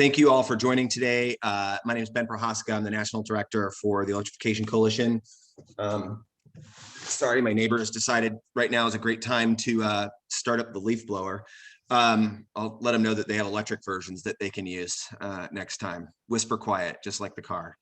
Thank you all for joining today. My name is Ben Prohaska. I'm the National Director for the Electrification Coalition. Sorry, my neighbor has decided right now is a great time to start up the leaf blower. I'll let them know that they have electric versions that they can use next time. Whisper quiet, just like the car.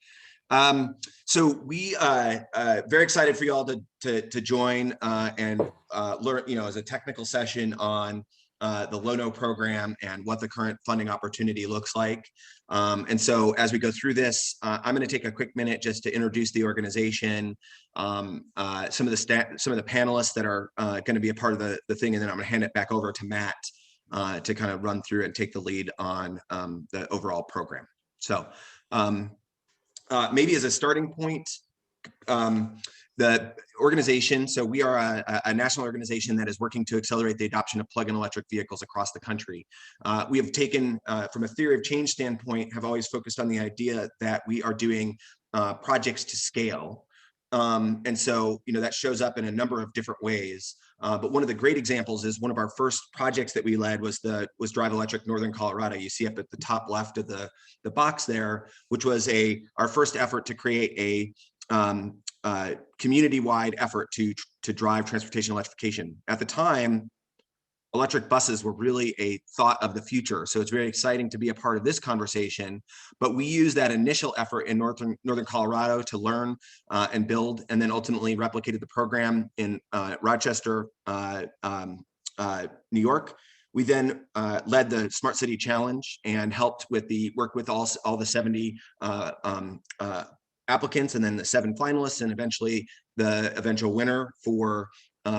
So we very excited for you all to join and learn, as a technical session on the Low-No program and what the current funding opportunity looks like. And so as we go through this, I'm going to take a quick minute just to introduce the organization, some of the panelists that are going to be a part of the thing, and then I'm going to hand it back over to Matt to kind of run through and take the lead on the overall program. So maybe as a starting point, the organization, so we are a national organization that is working to accelerate the adoption of plug-in electric vehicles across the country. We have taken, from a theory of change standpoint, have always focused on the idea that we are doing projects to scale. And so, that shows up in a number of different ways. But one of the great examples is one of our first projects that we led was Drive Electric Northern Colorado. You see up at the top left of the box there, which was our first effort to create a community-wide effort to drive transportation electrification. At the time, electric buses were really a thought of the future. So it's very exciting to be a part of this conversation. But we used that initial effort in Northern Colorado to learn and build, and then ultimately replicated the program in Rochester, New York. We then led the Smart City Challenge and helped with work with all the 70 applicants, and then the 7 finalists, and eventually the eventual winner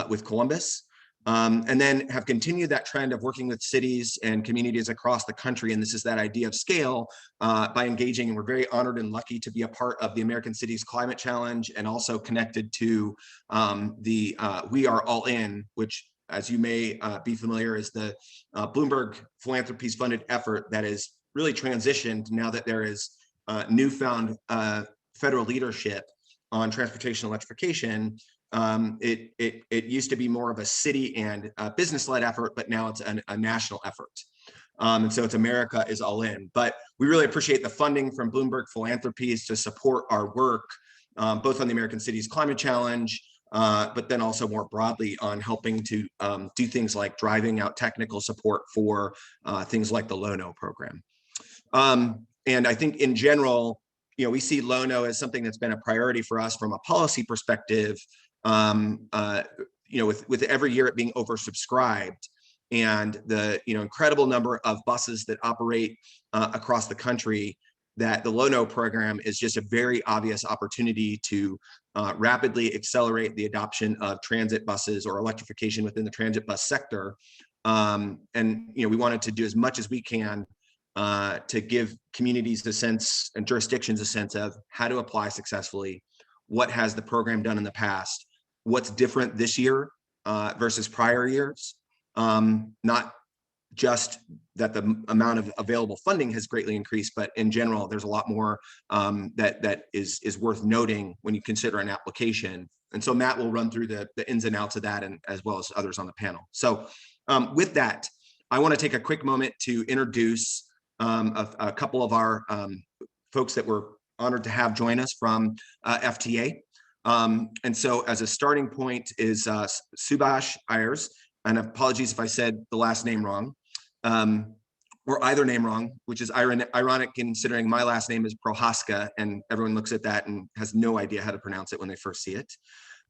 with Columbus. And then have continued that trend of working with cities and communities across the country. And this is that idea of scale by engaging. And we're very honored and lucky to be a part of the American Cities Climate Challenge, and also connected to the We Are All In, which, as you may be familiar, is the Bloomberg Philanthropies funded effort that is really transitioned now that there is newfound federal leadership on transportation electrification. It used to be more of a city and business-led effort, but now it's a national effort. And so it's America is all in. But we really appreciate the funding from Bloomberg Philanthropies to support our work, both on the American Cities Climate Challenge, but then also more broadly on helping to do things like driving out technical support for things like the Low-No program. And I think in general, we see Low-No as something that's been a priority for us from a policy perspective, with every year it being oversubscribed, and the incredible number of buses that operate across the country, that the Low-No program is just a very obvious opportunity to rapidly accelerate the adoption of transit buses or electrification within the transit bus sector. And we wanted to do as much as we can to give communities a sense and jurisdictions a sense of how to apply successfully, what has the program done in the past, what's different this year versus prior years. Not just that the amount of available funding has greatly increased, but in general, there's a lot more that is worth noting when you consider an application. And so Matt will run through the ins and outs of that, and as well as others on the panel. So with that, I want to take a quick moment to introduce a couple of our folks that we're honored to have join us from FTA. And so as a starting point is Subhash Ayers, and apologies if I said the last name wrong, or either name wrong, which is ironic considering my last name is Prohaska, and everyone looks at that and has no idea how to pronounce it when they first see it.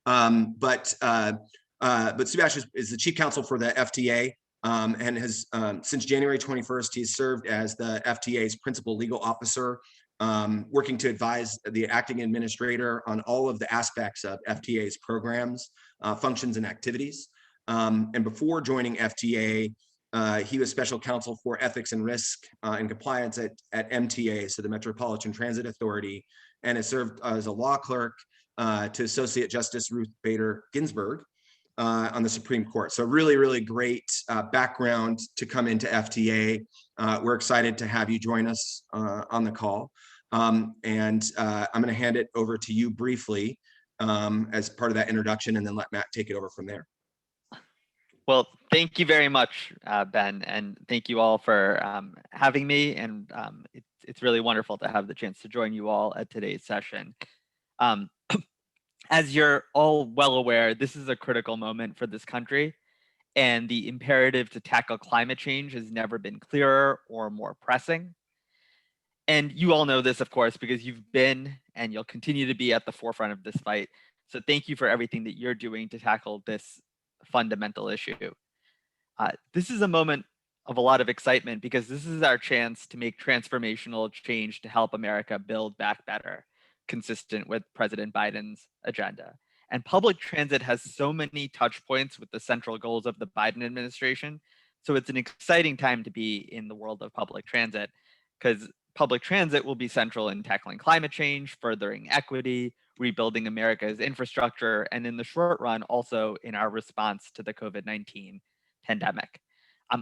But Subhash is the chief counsel for the FTA. And has, since January 21st, he's served as the FTA's principal legal officer, working to advise the acting administrator on all of the aspects of FTA's programs, functions, and activities. And before joining FTA, he was special counsel for ethics and risk and compliance at MTA, so the Metropolitan Transit Authority, and has served as a law clerk to Associate Justice Ruth Bader Ginsburg on the Supreme Court. So really, really great background to come into FTA. We're excited to have you join us on the call. And I'm going to hand it over to you briefly as part of that introduction, and then let Matt take it over from there. Well, thank you very much, Ben, and thank you all for having me. And it's really wonderful to have the chance to join you all at today's session. Um, as you're all well aware, this is a critical moment for this country, and the imperative to tackle climate change has never been clearer or more pressing. And you all know this, of course, because you've been and you'll continue to be at the forefront of this fight. So thank you for everything that you're doing to tackle this fundamental issue. This is a moment of a lot of excitement because this is our chance to make transformational change to help America build back better, consistent with President Biden's agenda. And public transit has so many touch points with the central goals of the Biden administration. So it's an exciting time to be in the world of public transit because public transit will be central in tackling climate change, furthering equity, rebuilding America's infrastructure, and in the short run, also in our response to the COVID-19 pandemic.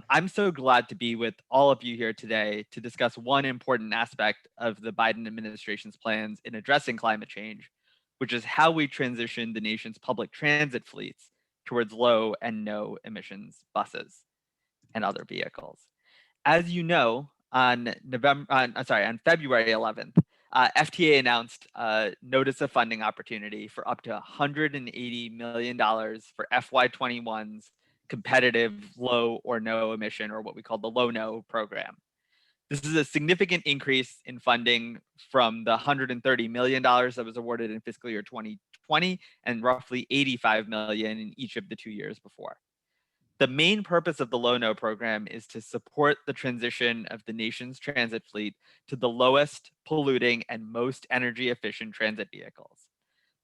I'm so glad to be with all of you here today to discuss one important aspect of the Biden administration's plans in addressing climate change, which is how we transition the nation's public transit fleets towards low and no emissions buses and other vehicles. As you know, on February 11th, FTA announced a notice of funding opportunity for up to $180 million for FY21's competitive low or no emission, or what we call the Low-No program. This is a significant increase in funding from the $130 million that was awarded in fiscal year 2020 and roughly $85 million in each of the 2 years before. The main purpose of the Low-No program is to support the transition of the nation's transit fleet to the lowest polluting and most energy efficient transit vehicles.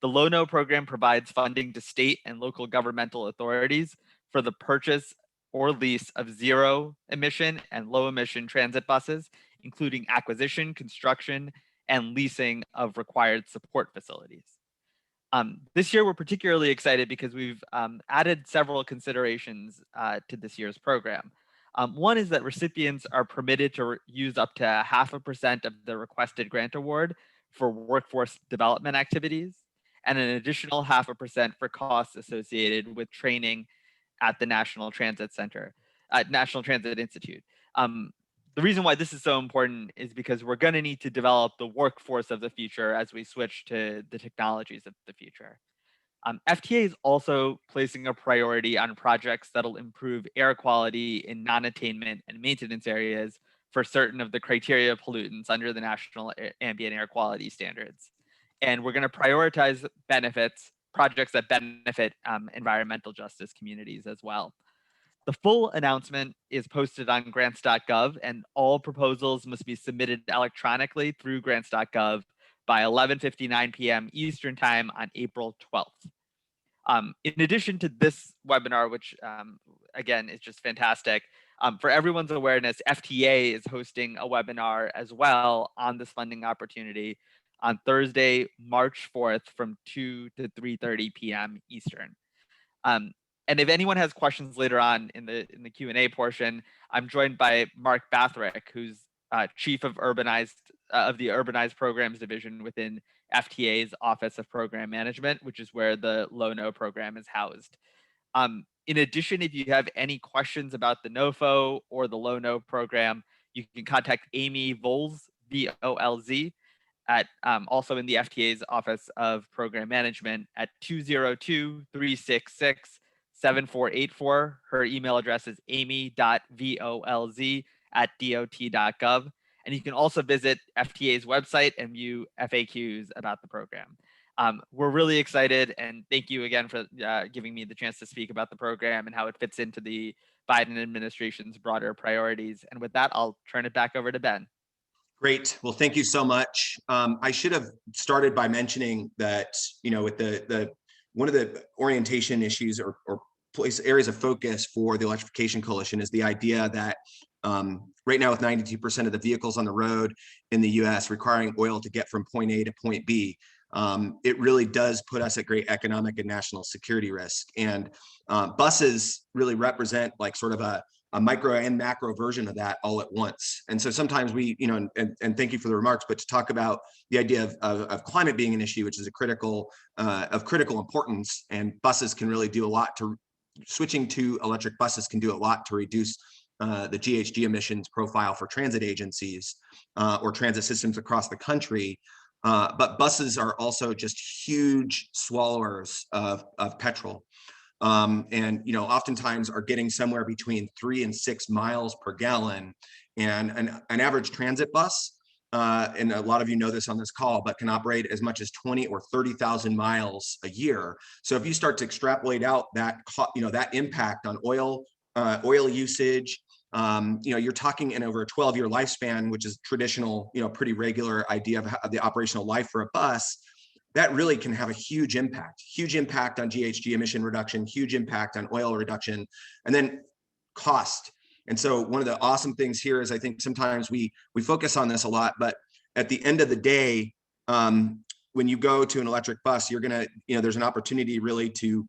The Low-No program provides funding to state and local governmental authorities for the purchase or lease of zero emission and low emission transit buses, including acquisition, construction, and leasing of required support facilities. This year, we're particularly excited because we've added several considerations to this year's program. One is that recipients are permitted to use up to 0.5% of the requested grant award for workforce development activities, and an additional 0.5% for costs associated with training at the National Transit Institute. The reason why this is so important is because we're going to need to develop the workforce of the future as we switch to the technologies of the future. FTA is also placing a priority on projects that'll improve air quality in non-attainment and maintenance areas for certain of the criteria pollutants under the National Ambient Air Quality Standards. And we're going to prioritize projects that benefit environmental justice communities as well. The full announcement is posted on grants.gov, and all proposals must be submitted electronically through grants.gov by 11:59 p.m. Eastern Time on April 12th. In addition to this webinar, which again is just fantastic, for everyone's awareness, FTA is hosting a webinar as well on this funding opportunity on Thursday, March 4th from 2 to 3:30 p.m. Eastern. And if anyone has questions later on in the Q&A portion, I'm joined by Mark Bathrick, who's chief of the Urbanized Programs Division within FTA's Office of Program Management, which is where the Low-No program is housed. In addition, if you have any questions about the NOFO or the Low-No program, you can contact Amy Volz, VOLZ, at also in the FTA's Office of Program Management at 202-366-7484. Her email address is amy.volz@dot.gov. And you can also visit FTA's website and view FAQs about the program. We're really excited, and thank you again for giving me the chance to speak about the program and how it fits into the Biden administration's broader priorities. And with that, I'll turn it back over to Ben. Great. Well, thank you so much. I should have started by mentioning that, with the one of the orientation issues or areas of focus for the Electrification Coalition is the idea that right now, with 92% of the vehicles on the road in the US requiring oil to get from point A to point B, it really does put us at great economic and national security risk. And buses really represent like sort of a micro and macro version of that all at once. And so sometimes we, and thank you for the remarks, but to talk about the idea of climate being an issue, which is of critical importance, and buses can really do a lot to switching to electric buses can do a lot to reduce the GHG emissions profile for transit agencies or transit systems across the country. But buses are also just huge swallowers of petrol. And oftentimes are getting somewhere between 3 and 6 miles per gallon. And an average transit bus, and a lot of you know this on this call, but can operate as much as 20 or 30,000 miles a year. So if you start to extrapolate out that that impact on oil usage, you're talking in over a 12-year lifespan, which is traditional, pretty regular idea of the operational life for a bus. That really can have a huge impact on GHG emission reduction, huge impact on oil reduction, and then cost. And so one of the awesome things here is I think sometimes we focus on this a lot, but at the end of the day, when you go to an electric bus, you're gonna, there's an opportunity really to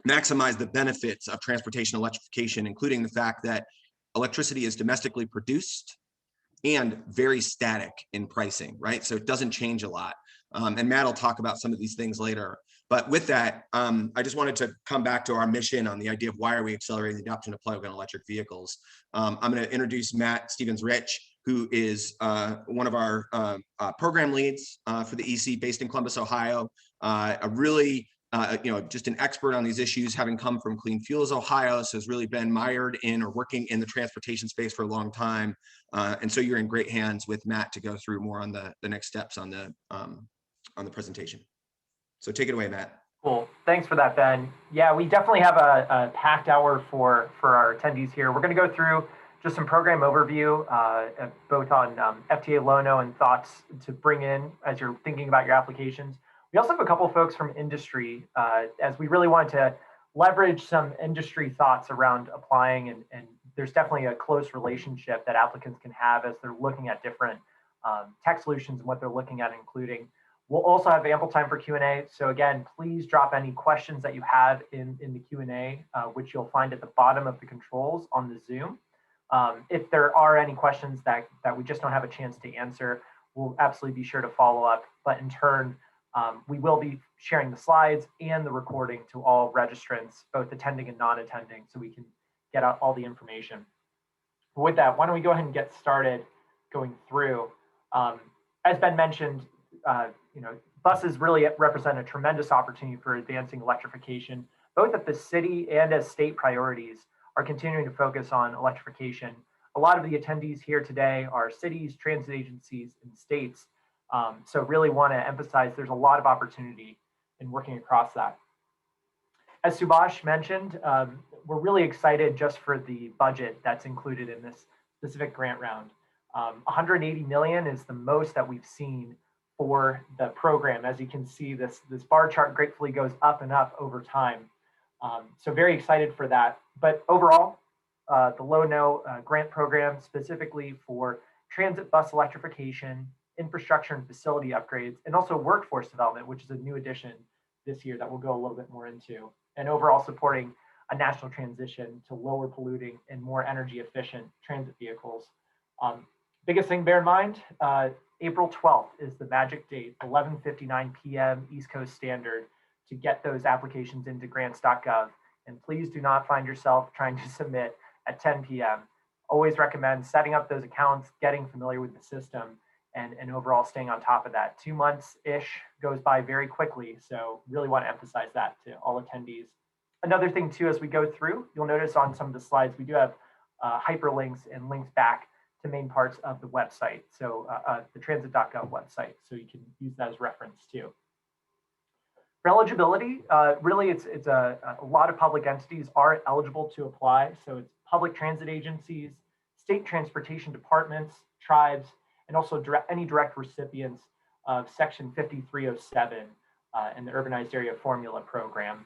maximize the benefits of transportation electrification, including the fact that electricity is domestically produced and very static in pricing, right? So it doesn't change a lot. And Matt will talk about some of these things later. But with that, I just wanted to come back to our mission on the idea of why are we accelerating the adoption of plug-in electric vehicles. I'm going to introduce Matt Stevens-Rich, who is one of our program leads for the EC based in Columbus, Ohio. A really, just an expert on these issues, having come from Clean Fuels Ohio, so has really been mired in or working in the transportation space for a long time. And so you're in great hands with Matt to go through more on the next steps on the presentation. So take it away, Matt. Cool. Thanks for that, Ben. Yeah, we definitely have a packed hour for our attendees here. We're going to go through just some program overview, both on FTA Low-No and thoughts to bring in as you're thinking about your applications. We also have a couple of folks from industry, as we really want to leverage some industry thoughts around applying, and there's definitely a close relationship that applicants can have as they're looking at different tech solutions and what they're looking at including. We'll also have ample time for Q&A. So again, please drop any questions that you have in the Q&A, which you'll find at the bottom of the controls on the Zoom. If there are any questions that we just don't have a chance to answer, we'll absolutely be sure to follow up. But in turn, we will be sharing the slides and the recording to all registrants, both attending and non-attending, so we can get out all the information. But with that, why don't we go ahead and get started going through. As Ben mentioned, buses really represent a tremendous opportunity for advancing electrification, both at the city and as state priorities are continuing to focus on electrification. A lot of the attendees here today are cities, transit agencies, and states. So really want to emphasize there's a lot of opportunity in working across that. As Subhash mentioned, we're really excited just for the budget that's included in this specific grant round. 180 million is the most that we've seen for the program. As you can see, this bar chart gratefully goes up and up over time. So very excited for that. But overall, the Low-No grant program specifically for transit bus electrification, infrastructure and facility upgrades, and also workforce development, which is a new addition this year that we'll go a little bit more into, and overall supporting a national transition to lower polluting and more energy efficient transit vehicles. Biggest thing, bear in mind, April 12th is the magic date, 11:59 p.m. East Coast Standard, to get those applications into grants.gov. And please do not find yourself trying to submit at 10 p.m. Always recommend setting up those accounts, getting familiar with the system, and overall staying on top of that. 2 months-ish goes by very quickly, so really want to emphasize that to all attendees. Another thing too, as we go through, you'll notice on some of the slides, we do have hyperlinks and links back to main parts of the website, so the transit.gov website, so you can use that as reference too. For eligibility, really it's a lot of public entities are eligible to apply, so it's public transit agencies, state transportation departments, tribes, and also any direct recipients of Section 5307 in the Urbanized Area Formula Program.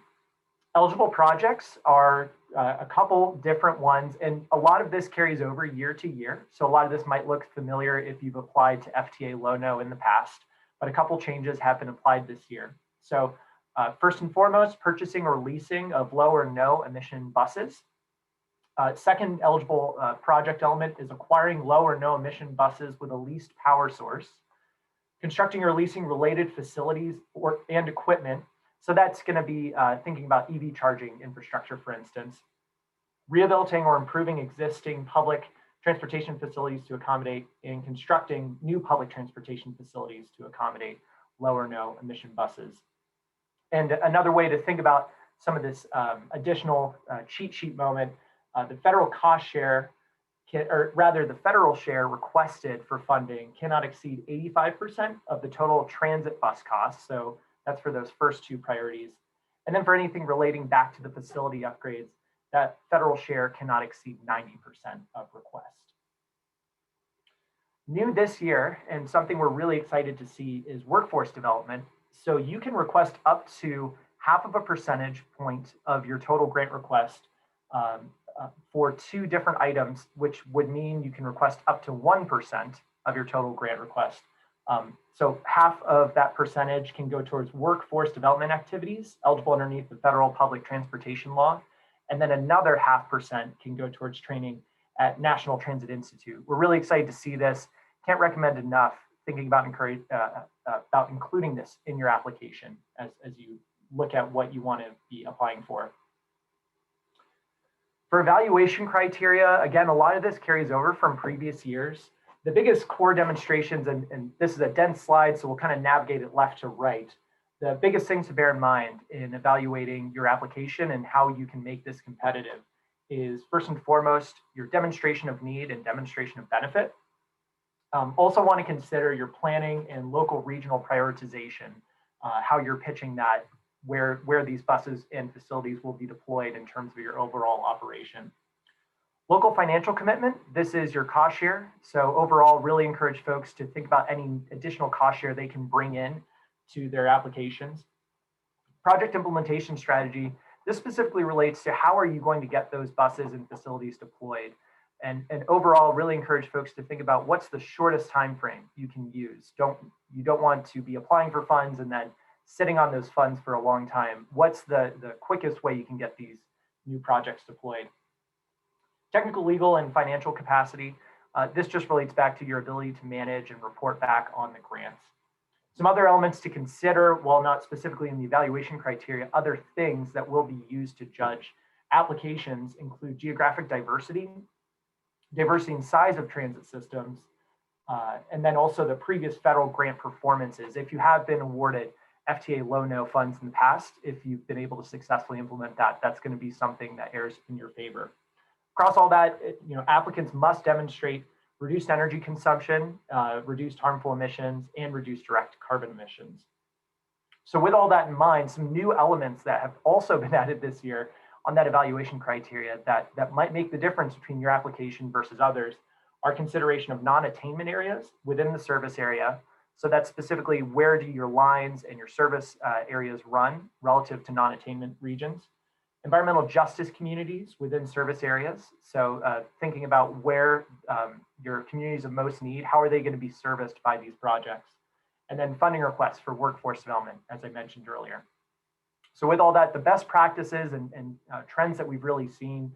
Eligible projects are a couple different ones, and a lot of this carries over year to year. So a lot of this might look familiar if you've applied to FTA Low-No in the past, but a couple changes have been applied this year. So first and foremost, purchasing or leasing of low or no emission buses. Second eligible project element is acquiring low or no emission buses with a leased power source. Constructing or leasing related facilities and equipment So that's going to be thinking about EV charging infrastructure, for instance, rehabilitating or improving existing public transportation facilities to accommodate, and constructing new public transportation facilities to accommodate low or no emission buses. And another way to think about some of this additional cheat sheet moment, the federal cost share, the federal share requested for funding cannot exceed 85% of the total transit bus costs. So that's for those first two priorities. And then for anything relating back to the facility upgrades, that federal share cannot exceed 90% of request. New this year, and something we're really excited to see, is workforce development. So you can request up to 0.5 percentage point of your total grant request for two different items, which would mean you can request up to 1% of your total grant request. So half of that percentage can go towards workforce development activities eligible underneath the federal public transportation law. And then another 0.5% can go towards training at National Transit Institute. We're really excited to see this. Can't recommend enough thinking about including this in your application as you look at what you want to be applying for. For evaluation criteria, again, a lot of this carries over from previous years. The biggest core demonstrations, and this is a dense slide, so we'll kind of navigate it left to right. The biggest thing to bear in mind in evaluating your application and how you can make this competitive is, first and foremost, your demonstration of need and demonstration of benefit. Also want to consider your planning and local regional prioritization, how you're pitching that, where these buses and facilities will be deployed in terms of your overall operation. Local financial commitment, this is your cost share. So overall, really encourage folks to think about any additional cost share they can bring in to their applications. Project implementation strategy, this specifically relates to how are you going to get those buses and facilities deployed. And overall, really encourage folks to think about what's the shortest time frame you can use. You don't want to be applying for funds and then sitting on those funds for a long time. What's the quickest way you can get these new projects deployed? Technical, legal, and financial capacity. This just relates back to your ability to manage and report back on the grants. Some other elements to consider, while not specifically in the evaluation criteria, other things that will be used to judge applications include geographic diversity in size of transit systems, and then also the previous federal grant performances. If you have been awarded FTA Low-No funds in the past, if you've been able to successfully implement that, that's going to be something that errs in your favor. Across all that, applicants must demonstrate reduced energy consumption, reduced harmful emissions, and reduced direct carbon emissions. So with all that in mind, some new elements that have also been added this year on that evaluation criteria that might make the difference between your application versus others are consideration of non-attainment areas within the service area. So that's specifically, where do your lines and your service areas run relative to non-attainment regions. Environmental justice communities within service areas. So thinking about where your communities of most need, how are they going to be serviced by these projects? And then funding requests for workforce development, as I mentioned earlier. So with all that, the best practices and trends that we've really seen,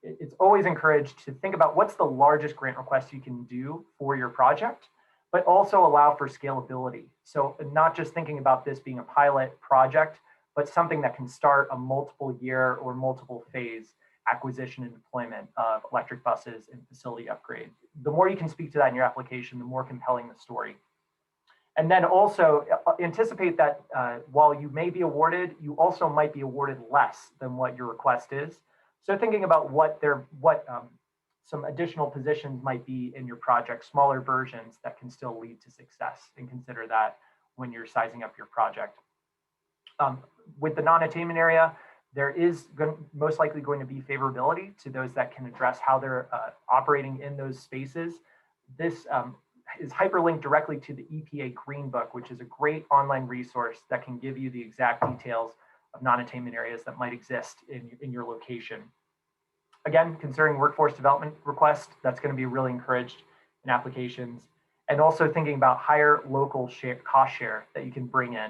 it's always encouraged to think about what's the largest grant request you can do for your project, but also allow for scalability. So not just thinking about this being a pilot project, but something that can start a multiple year or multiple phase acquisition and deployment of electric buses and facility upgrade. The more you can speak to that in your application, the more compelling the story. And then also anticipate that while you may be awarded, you also might be awarded less than what your request is. So thinking about what some additional positions might be in your project, smaller versions that can still lead to success, and consider that when you're sizing up your project. With the non-attainment area, there is most likely going to be favorability to those that can address how they're operating in those spaces. This is hyperlinked directly to the EPA Green Book, which is a great online resource that can give you the exact details of non-attainment areas that might exist in your location. Again, considering workforce development requests, that's going to be really encouraged in applications. And also thinking about higher local cost share that you can bring in.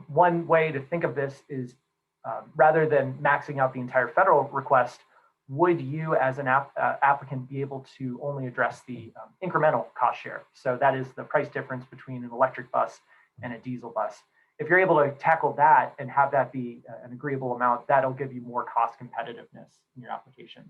One way to think of this is rather than maxing out the entire federal request, would you as an applicant be able to only address the incremental cost share? So that is the price difference between an electric bus and a diesel bus. If you're able to tackle that and have that be an agreeable amount, that'll give you more cost competitiveness in your application.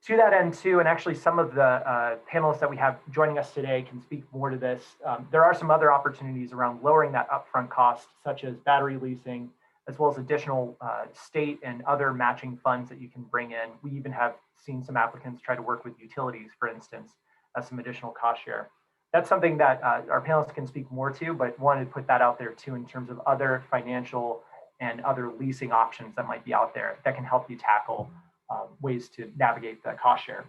To that end too, and actually some of the panelists that we have joining us today can speak more to this. There are some other opportunities around lowering that upfront cost, such as battery leasing, as well as additional state and other matching funds that you can bring in. We even have seen some applicants try to work with utilities, for instance, as some additional cost share. That's something that our panelists can speak more to, but wanted to put that out there too in terms of other financial and other leasing options that might be out there that can help you tackle ways to navigate the cost share.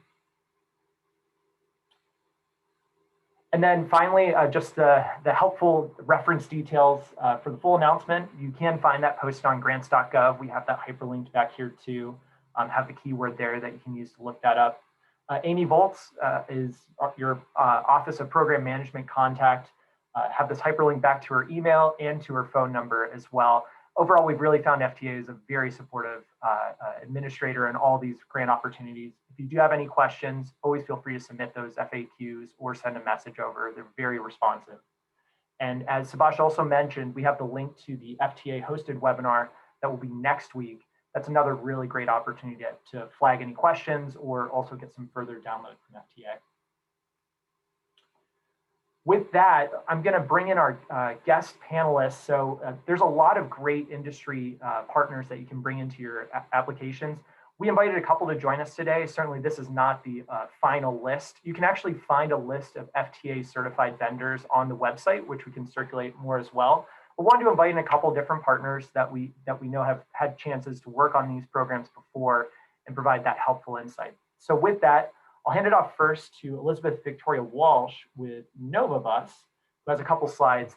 And then finally, just the helpful reference details for the full announcement. You can find that posted on grants.gov. We have that hyperlinked back here too. Have the keyword there that you can use to look that up. Amy Volz is your Office of Program Management contact. Have this hyperlink back to her email and to her phone number as well. Overall, we've really found FTA is a very supportive administrator in all these grant opportunities. If you do have any questions, always feel free to submit those FAQs or send a message over. They're very responsive. And as Subhash also mentioned, we have the link to the FTA hosted webinar that will be next week. That's another really great opportunity to flag any questions or also get some further download from FTA. With that, I'm going to bring in our guest panelists. So there's a lot of great industry partners that you can bring into your applications. We invited a couple to join us today. Certainly, this is not the final list. You can actually find a list of FTA certified vendors on the website, which we can circulate more as well. We wanted to invite in a couple of different partners that we know have had chances to work on these programs before and provide that helpful insight. So with that, I'll hand it off first to Elizabeth Victoria Walsh with Novabus, who has a couple slides.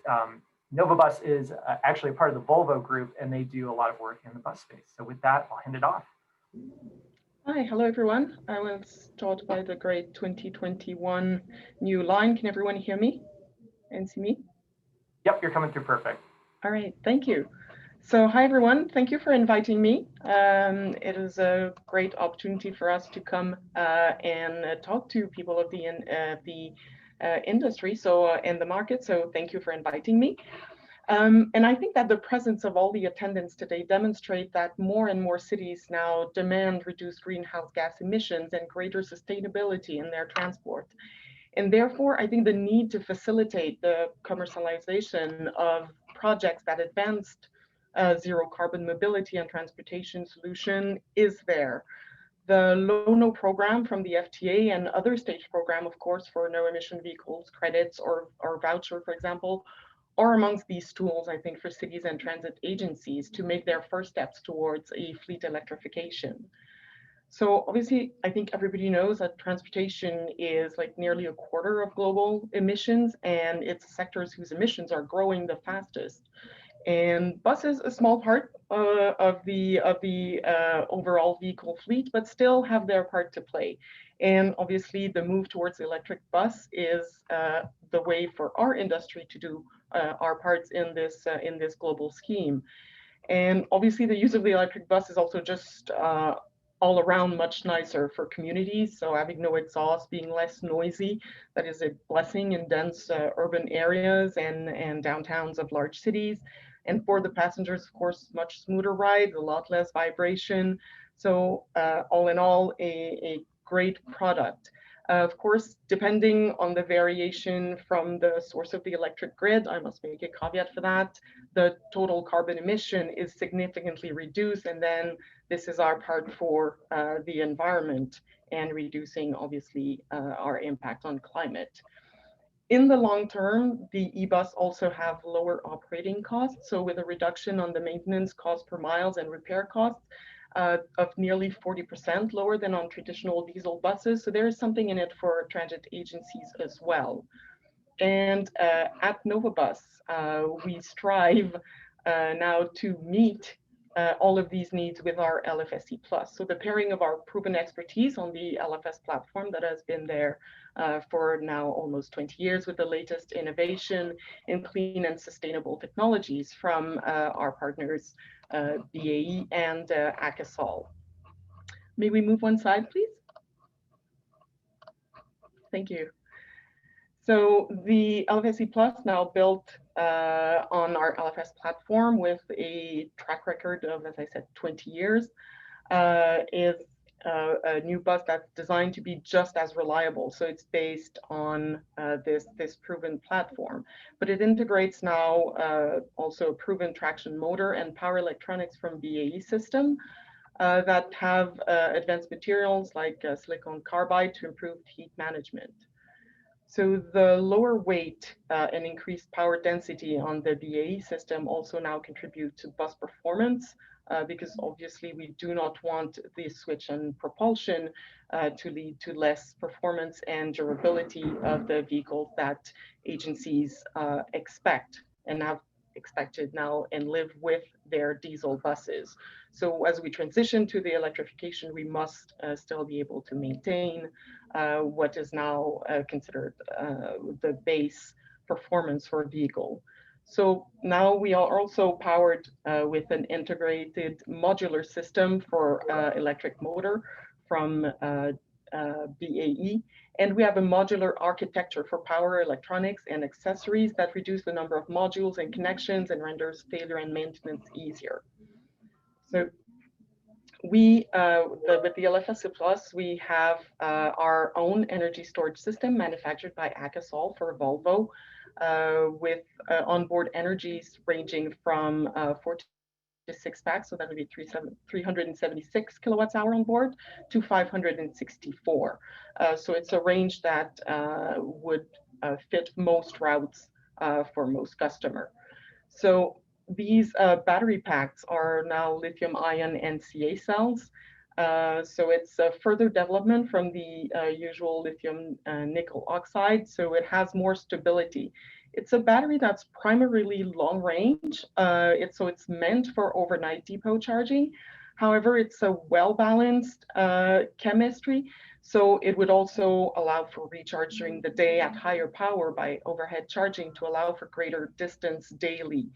Novabus is actually a part of the Volvo group, and they do a lot of work in the bus space. So with that, I'll hand it off. Hi, hello everyone. I will start by the great 2021 new line. Can everyone hear me and see me? Yep, you're coming through perfect. All right, thank you. So hi everyone, thank you for inviting me. It is a great opportunity for us to come and talk to people of the industry, in the market. So thank you for inviting me. And I think that the presence of all the attendants today demonstrate that more and more cities now demand reduced greenhouse gas emissions and greater sustainability in their transport. And therefore, I think the need to facilitate the commercialization of projects that advanced zero carbon mobility and transportation solution is there. The Low-No program from the FTA and other stage program, of course, for no emission vehicles, credits or voucher, for example, are amongst these tools, I think, for cities and transit agencies to make their first steps towards a fleet electrification. So obviously, I think everybody knows that transportation is like nearly a quarter of global emissions, and it's sectors whose emissions are growing the fastest. And buses, a small part of the overall vehicle fleet, but still have their part to play. And obviously, the move towards the electric bus is the way for our industry to do our parts in this global scheme. And obviously, the use of the electric bus is also just all around much nicer for communities. So having no exhaust, being less noisy, that is a blessing in dense urban areas and downtowns of large cities. And for the passengers, of course, much smoother rides, a lot less vibration. So all in all, a great product. Of course, depending on the variation from the source of the electric grid, I must make a caveat for that, the total carbon emission is significantly reduced. And then this is our part for the environment and reducing, obviously, our impact on climate. In the long term, the e-bus also have lower operating costs. So with a reduction on the maintenance cost per miles and repair costs of nearly 40% lower than on traditional diesel buses. So there is something in it for transit agencies as well. And at Novabus, we strive now to meet all of these needs with our LFSE Plus. So the pairing of our proven expertise on the LFS platform that has been there for now almost 20 years with the latest innovation in clean and sustainable technologies from our partners, BAE and Akasol. May we move one slide, please? Thank you. So the LFSE Plus, now built on our LFS platform with a track record of, as I said, 20 years, is a new bus that's designed to be just as reliable. So it's based on this proven platform, but it integrates now also a proven traction motor and power electronics from BAE system that have advanced materials like silicon carbide to improve heat management. So the lower weight and increased power density on the BAE system also now contribute to bus performance, because obviously we do not want the switch in propulsion to lead to less performance and durability of the vehicles that agencies expect and have expected now and live with their diesel buses. So as we transition to the electrification, we must still be able to maintain what is now considered the base performance for a vehicle. So now we are also powered with an integrated modular system for electric motor from BAE. And we have a modular architecture for power electronics and accessories that reduce the number of modules and connections and renders failure and maintenance easier. So we, with the LFSE Plus, we have our own energy storage system manufactured by Akasol for Volvo, with onboard energies ranging from 4 to 6 packs, so that would be 376 kilowatts hour on board to 564. So it's a range that would fit most routes for most customer. So these battery packs are now lithium ion NCA cells. So it's a further development from the usual lithium nickel oxide. So it has more stability. It's a battery that's primarily long range. So it's meant for overnight depot charging. However, it's a well-balanced chemistry. So it would also allow for recharge during the day at higher power by overhead charging to allow for greater distance daily.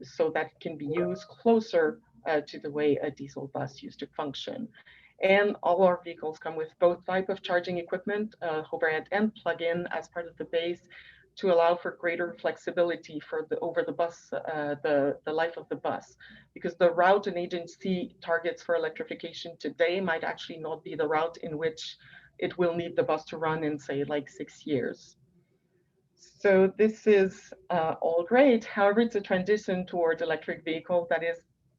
So that can be used closer to the way a diesel bus used to function. And all our vehicles come with both type of charging equipment, overhead and plug-in as part of the base, to allow for greater flexibility for over the bus, the life of the bus, because the route an agency targets for electrification today might actually not be the route in which it will need the bus to run in, say, like 6 years. So this is all great. However, it's a transition toward electric vehicle that is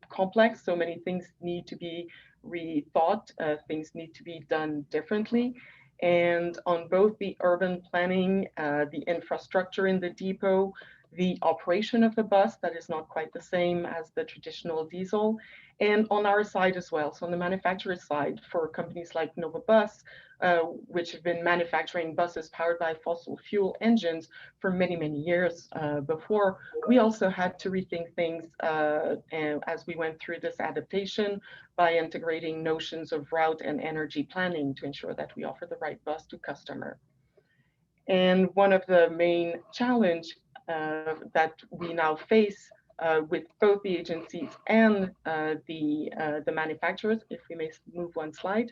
complex. So many things need to be rethought. Things need to be done differently. And on both the urban planning, the infrastructure in the depot, the operation of the bus that is not quite the same as the traditional diesel, and on our side as well. So on the manufacturer side, for companies like Novabus, which have been manufacturing buses powered by fossil fuel engines for many, many years before, we also had to rethink things as we went through this adaptation by integrating notions of route and energy planning to ensure that we offer the right bus to customer. And one of the main challenge that we now face with both the agencies and the manufacturers, if we may move one slide,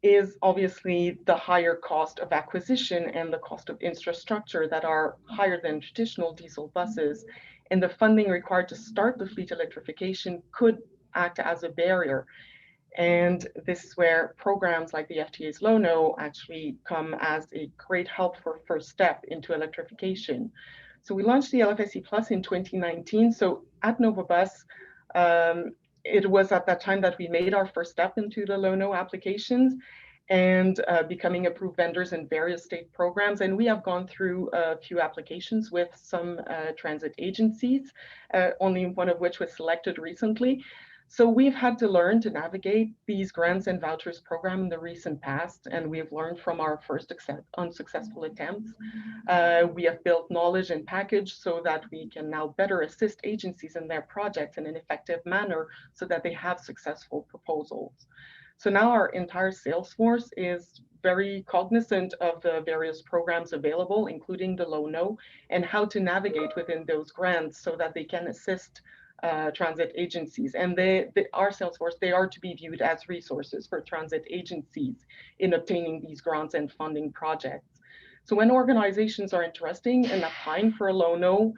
is obviously the higher cost of acquisition and the cost of infrastructure that are higher than traditional diesel buses. And the funding required to start the fleet electrification could act as a barrier. And this is where programs like the FTA's Low-No actually come as a great help for first step into electrification. So we launched the LFSE Plus in 2019. So at Novabus, it was at that time that we made our first step into the Low-No applications and becoming approved vendors in various state programs. And we have gone through a few applications with some transit agencies, only one of which was selected recently. So we've had to learn to navigate these grants and vouchers program in the recent past, and we've learned from our first unsuccessful attempts. We have built knowledge and package so that we can now better assist agencies in their projects in an effective manner so that they have successful proposals. So now our entire sales force is very cognizant of the various programs available, including the Low-No, and how to navigate within those grants so that they can assist transit agencies, and our sales force, they are to be viewed as resources for transit agencies in obtaining these grants and funding projects. So when organizations are interested in applying for a Low-No,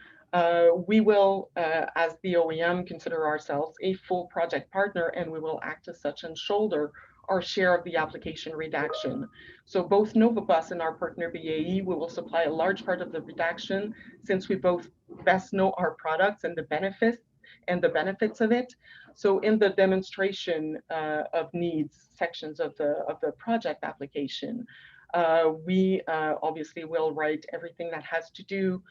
we will, as the OEM, consider ourselves a full project partner, and we will act as such and shoulder our share of the application redaction. So both Novabus and our partner BAE, we will supply a large part of the redaction, since we both best know our products and the benefits of it. So in the demonstration of needs sections of the project application, we obviously will write everything that has to do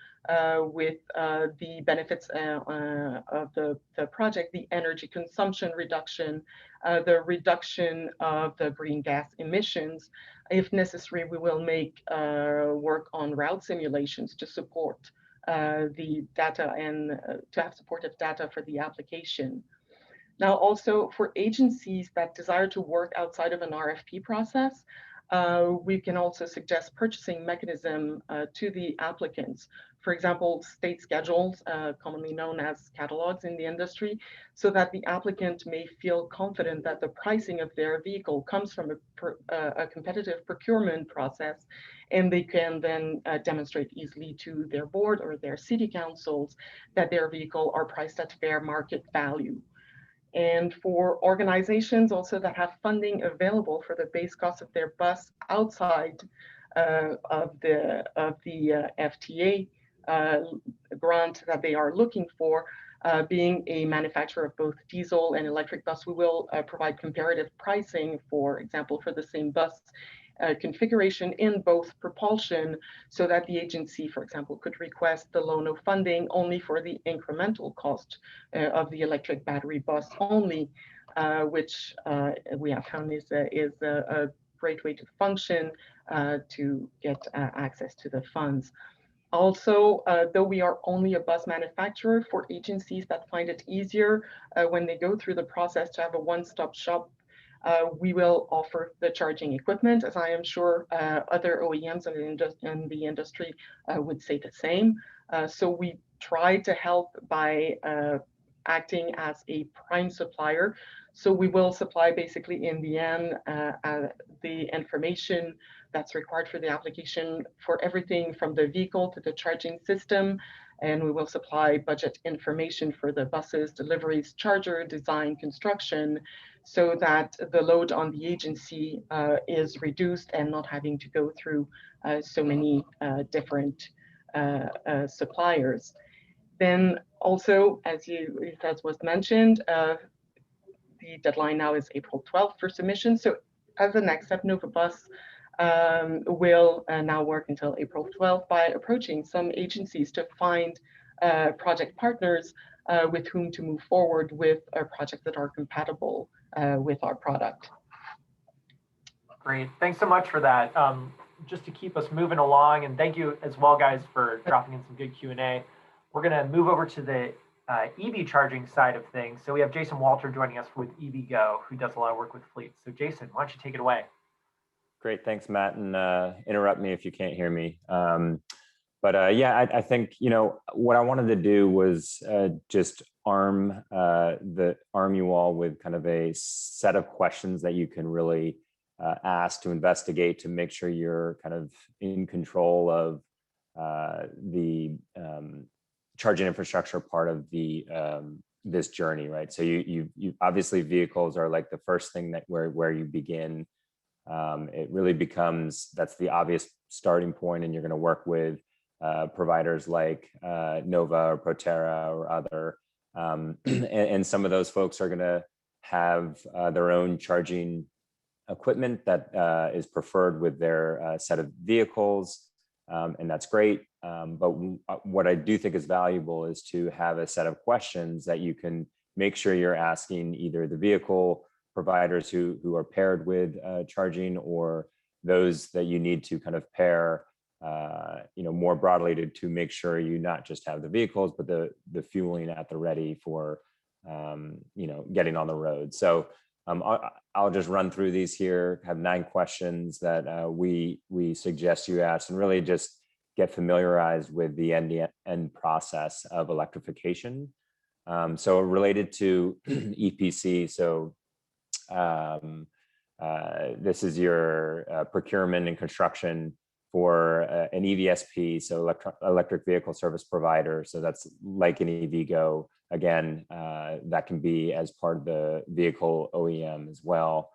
with the benefits of the project, the energy consumption reduction, the reduction of the green gas emissions. If necessary, we will make work on route simulations to support the data and to have supportive data for the application. Now, also for agencies that desire to work outside of an RFP process, we can also suggest purchasing mechanism to the applicants. For example, state schedules, commonly known as catalogs in the industry, so that the applicant may feel confident that the pricing of their vehicle comes from a competitive procurement process, and they can then demonstrate easily to their board or their city councils that their vehicle are priced at fair market value. And for organizations also that have funding available for the base cost of their bus outside of the FTA grant that they are looking for, being a manufacturer of both diesel and electric bus, we will provide comparative pricing, for example, for the same bus configuration in both propulsion, so that the agency, for example, could request the Low-No funding only for the incremental cost of the electric battery bus only, which we have found is a great way to function to get access to the funds. Also, though we are only a bus manufacturer, for agencies that find it easier when they go through the process to have a one-stop shop, we will offer the charging equipment, as I am sure other OEMs in the industry would say the same. So we try to help by acting as a prime supplier. So we will supply basically in the end the information that's required for the application for everything from the vehicle to the charging system. And we will supply budget information for the buses, deliveries, charger, design, construction, so that the load on the agency is reduced and not having to go through so many different suppliers. Then also, as was mentioned, the deadline now is April 12th for submission. So as the next step, Novabus will now work until April 12th by approaching some agencies to find project partners with whom to move forward with projects that are compatible with our product. Great, thanks so much for that. Just to keep us moving along, and thank you as well, guys, for dropping in some good Q&A. We're gonna move over to the EV charging side of things. So we have Jason Walter joining us with EVgo, who does a lot of work with fleets. So Jason, why don't you take it away? Great, thanks, Matt, and interrupt me if you can't hear me. Yeah, I think, you know, what I wanted to do was just arm you all with kind of a set of questions that you can really ask to investigate to make sure you're kind of in control of the charging infrastructure part of the this journey, right? So you obviously vehicles are like the first thing that where you begin. It really becomes, that's the obvious starting point, and you're going to work with providers like Nova or Proterra or other, and some of those folks are going to have their own charging equipment that is preferred with their set of vehicles, and that's great. But what I do think is valuable is to have a set of questions that you can make sure you're asking either the vehicle providers who are paired with charging, or those that you need to kind of pair, you know, more broadly to make sure you not just have the vehicles, but the fueling at the ready for, you know, getting on the road. So I'll just run through these here. Have 9 questions that we suggest you ask, and really just get familiarized with the end-to-end process of electrification. So related to EPC, so this is your procurement and construction for an EVSP, so electric vehicle service provider. So that's like an EVgo. Again, that can be as part of the vehicle OEM as well.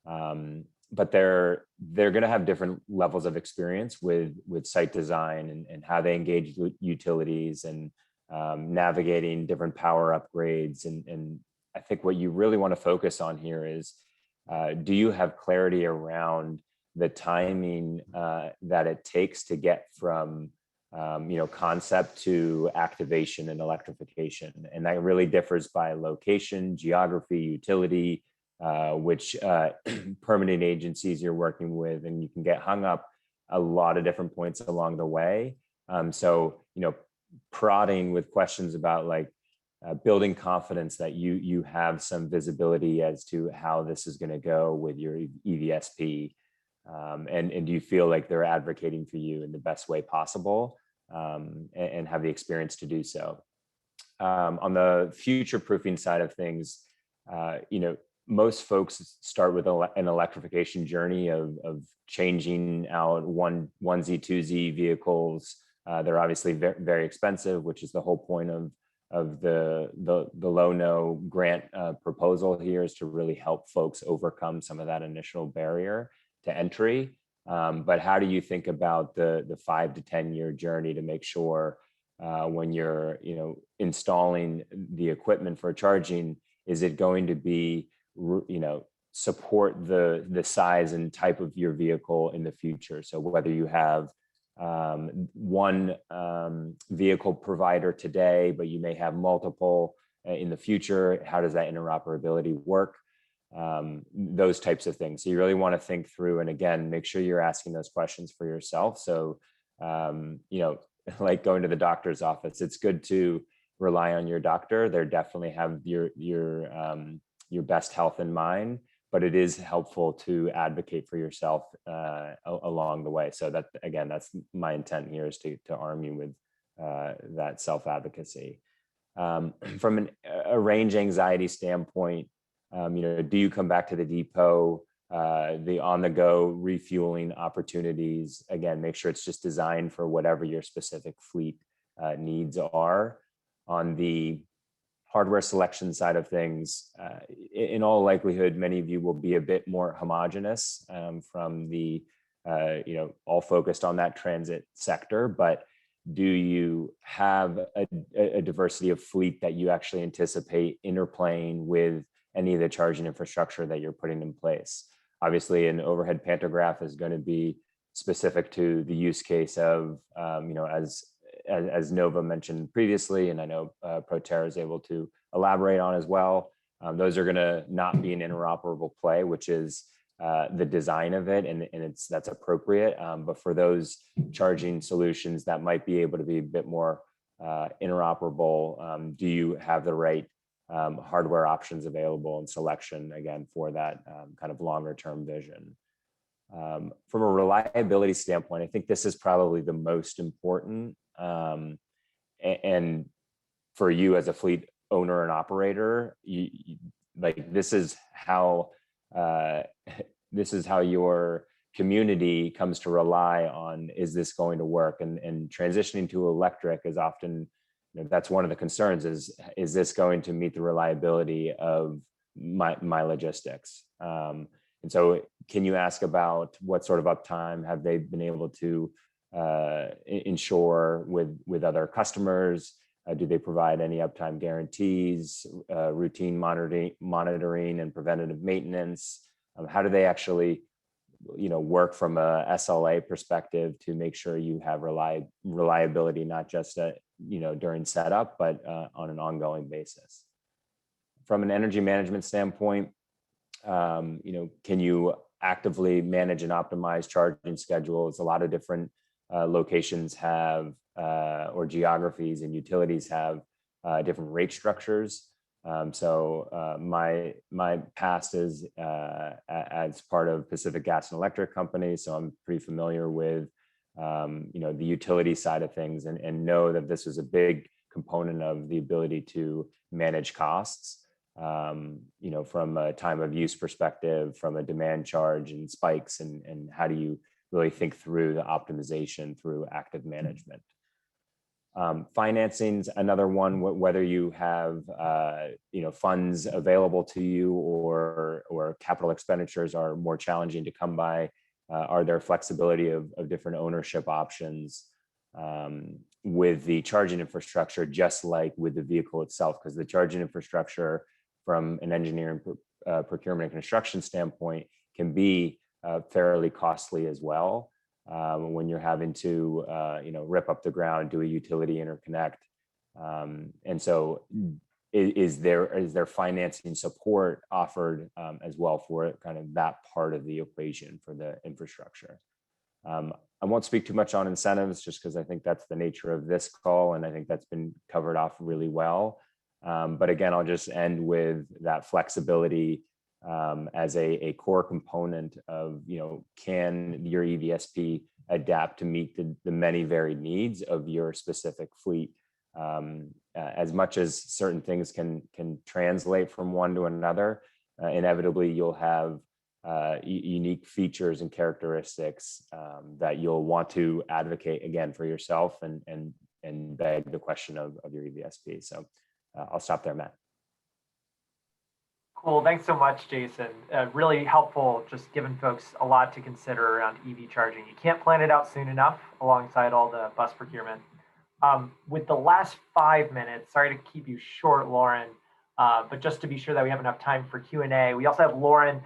But they're going to have different levels of experience with site design and how they engage utilities and navigating different power upgrades. And I think what you really want to focus on here is, do you have clarity around the timing that it takes to get from concept to activation and electrification? And that really differs by location, geography, utility, which permitting agencies you're working with, and you can get hung up a lot of different points along the way. So prodding with questions about like building confidence that you have some visibility as to how this is going to go with your EVSP, and do you feel like they're advocating for you in the best way possible, and have the experience to do so. On the future proofing side of things, most folks start with an electrification journey of changing out onesie, twosie vehicles. They're obviously very, very expensive, which is the whole point of the Low-No grant proposal here, is to really help folks overcome some of that initial barrier to entry. But how do you think about the 5 to 10 year journey to make sure when you're installing the equipment for charging, is it going to be support the size and type of your vehicle in the future? So whether you have one vehicle provider today, but you may have multiple in the future, how does that interoperability work? Those types of things. So you really want to think through, and again, make sure you're asking those questions for yourself. So, like going to the doctor's office, it's good to rely on your doctor. They definitely have your best health in mind, but it is helpful to advocate for yourself along the way. So that, again, that's my intent here, is to arm you with that self-advocacy. From a range anxiety standpoint, do you come back to the depot, the on-the-go refueling opportunities? Again, make sure it's just designed for whatever your specific fleet needs are. On the hardware selection side of things, in all likelihood, many of you will be a bit more homogenous from the, all focused on that transit sector, but do you have a diversity of fleet that you actually anticipate interplaying with any of the charging infrastructure that you're putting in place? Obviously, an overhead pantograph is going to be specific to the use case of, as Nova mentioned previously, and I know Proterra is able to elaborate on as well. Those are going to not be an interoperable play, which is the design of it, and that's appropriate. But for those charging solutions that might be able to be a bit more interoperable, do you have the right hardware options available and selection, again, for that kind of longer term vision? From a reliability standpoint, I think this is probably the most important. And for you as a fleet owner and operator, this is how your community comes to rely on, is this going to work? And transitioning to electric is often, that's one of the concerns, is this going to meet the reliability of my logistics? And so can you ask about what sort of uptime have they been able to ensure with other customers? Do they provide any uptime guarantees, routine monitoring and preventative maintenance? How do they actually, work from a SLA perspective to make sure you have reliability, not just during setup, but on an ongoing basis? From an energy management standpoint, can you actively manage and optimize charging schedules? A lot of different locations have, or geographies and utilities have different rate structures. So my past is as part of Pacific Gas and Electric Company, so I'm pretty familiar with the utility side of things, and know that this was a big component of the ability to manage costs, from a time of use perspective, from a demand charge and spikes, and how do you really think through the optimization through active management. Financing's another one, whether you have funds available to you or capital expenditures are more challenging to come by. Are there flexibility of different ownership options with the charging infrastructure, just like with the vehicle itself? Because the charging infrastructure from an engineering, procurement, and construction standpoint can be fairly costly as well. When you're having to, rip up the ground, do a utility interconnect. And so is there financing support offered as well for kind of that part of the equation for the infrastructure? I won't speak too much on incentives just because I think that's the nature of this call, and I think that's been covered off really well. But again, I'll just end with that flexibility as a core component of, can your EVSP adapt to meet the many varied needs of your specific fleet? As much as certain things can translate from one to another, inevitably you'll have unique features and characteristics that you'll want to advocate again for yourself and beg the question of your EVSP. So I'll stop there, Matt. Cool, thanks so much, Jason. Really helpful, just giving folks a lot to consider around EV charging. You can't plan it out soon enough alongside all the bus procurement. With the last 5 minutes, sorry to keep you short, Lauren, but just to be sure that we have enough time for Q&A, we also have Lauren